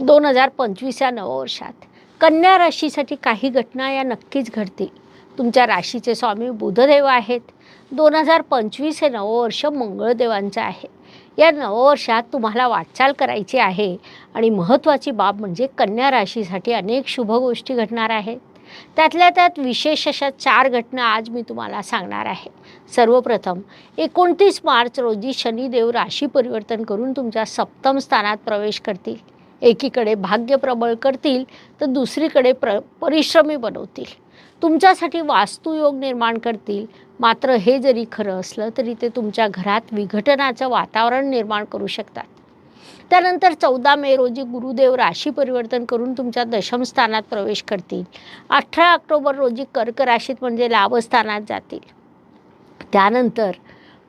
2025 या नववर्षात कन्या राशीसाठी काही घटना या नक्कीच घडतील. तुमच्या राशीचे स्वामी बुधदेव आहेत. 2025 हे नववर्ष मंगळदेवांचं आहे. या नववर्षात तुम्हाला वाटचाल करायची आहे आणि महत्त्वाची बाब म्हणजे कन्या राशीसाठी अनेक शुभ गोष्टी घडणार आहेत. त्यातल्या त्यात विशेष अशा 4 घटना आज मी तुम्हाला सांगणार आहे. सर्वप्रथम 29 मार्च रोजी शनिदेव राशी परिवर्तन करून तुमच्या सप्तम स्थानात प्रवेश करतील. एकीकडे भाग्य प्रबळ करतील तर दुसरीकडे परिश्रमी बनवतील. तुमच्यासाठी वास्तुयोग निर्माण करतील. मात्र हे जरी खरं असलं तरी ते तुमच्या घरात विघटनाचं वातावरण निर्माण करू शकतात. त्यानंतर 14 मे रोजी गुरुदेव राशी परिवर्तन करून तुमच्या दशम स्थानात प्रवेश करतील. 18 ऑक्टोबर रोजी कर्क राशीत म्हणजे लाभस्थानात जातील. त्यानंतर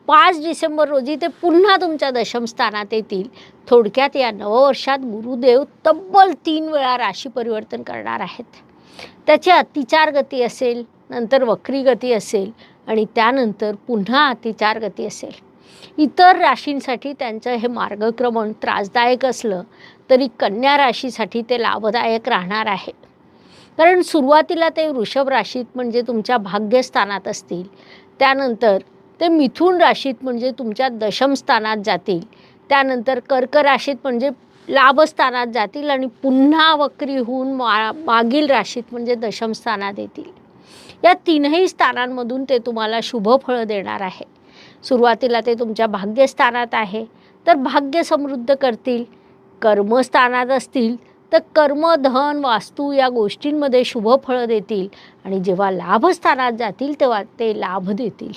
5 डिसेंबर रोजी ते पुन्हा तुमच्या दशम स्थानात येतील. थोडक्यात या नववर्षात गुरुदेव तब्बल 3 वेळा राशी परिवर्तन करणार आहेत. त्याची अतिचार गती असेल, नंतर वक्री गती असेल आणि त्यानंतर पुन्हा अतिचार गती असेल. इतर राशींसाठी त्यांचं हे मार्गक्रमण त्रासदायक असलं तरी कन्या राशीसाठी ते लाभदायक राहणार आहे. कारण सुरुवातीला ते वृषभ राशीत म्हणजे तुमच्या भाग्यस्थानात असतील. त्यानंतर ते मिथुन राशीत म्हणजे तुमच्या दशम स्थानात जातील. त्यानंतर कर्क राशीत म्हणजे लाभस्थानात जातील आणि पुन्हा वक्री होऊन मागील राशीत म्हणजे दशम स्थानात येतील. या तीनही स्थानांमधून ते तुम्हाला शुभ फळं देणार आहे. सुरुवातीला ते तुमच्या भाग्यस्थानात आहे तर भाग्य समृद्ध करतील. कर्मस्थानात असतील तर कर्म, धन, वास्तू या गोष्टींमध्ये शुभ फळं देतील आणि जेव्हा लाभस्थानात जातील तेव्हा ते लाभ देतील.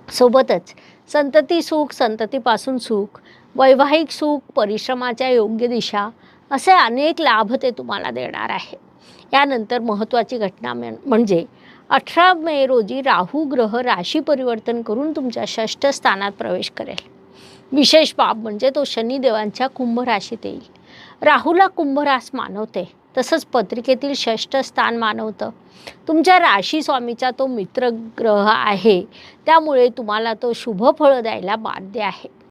सोबतच संतती सुख, संततीपासून सुख, वैवाहिक सुख, परिश्रमाच्या योग्य दिशा असे अनेक लाभ ते तुम्हाला देणार आहे. यानंतर महत्त्वाची घटना म्हणजे 18 मे रोजी राहू ग्रह राशी परिवर्तन करून तुमच्या षष्ठ स्थानात प्रवेश करेल. विशेष बाब म्हणजे तो शनिदेवांच्या कुंभ राशीत येईल. राहूला कुंभ रास मानवते, तसंच पत्रिकेतील षष्ठ स्थान मानवतं. तुमच्या राशी स्वामीचा तो मित्र ग्रह आहे, त्यामुळे तुम्हाला तो शुभ फळं द्यायला बाध्य आहे.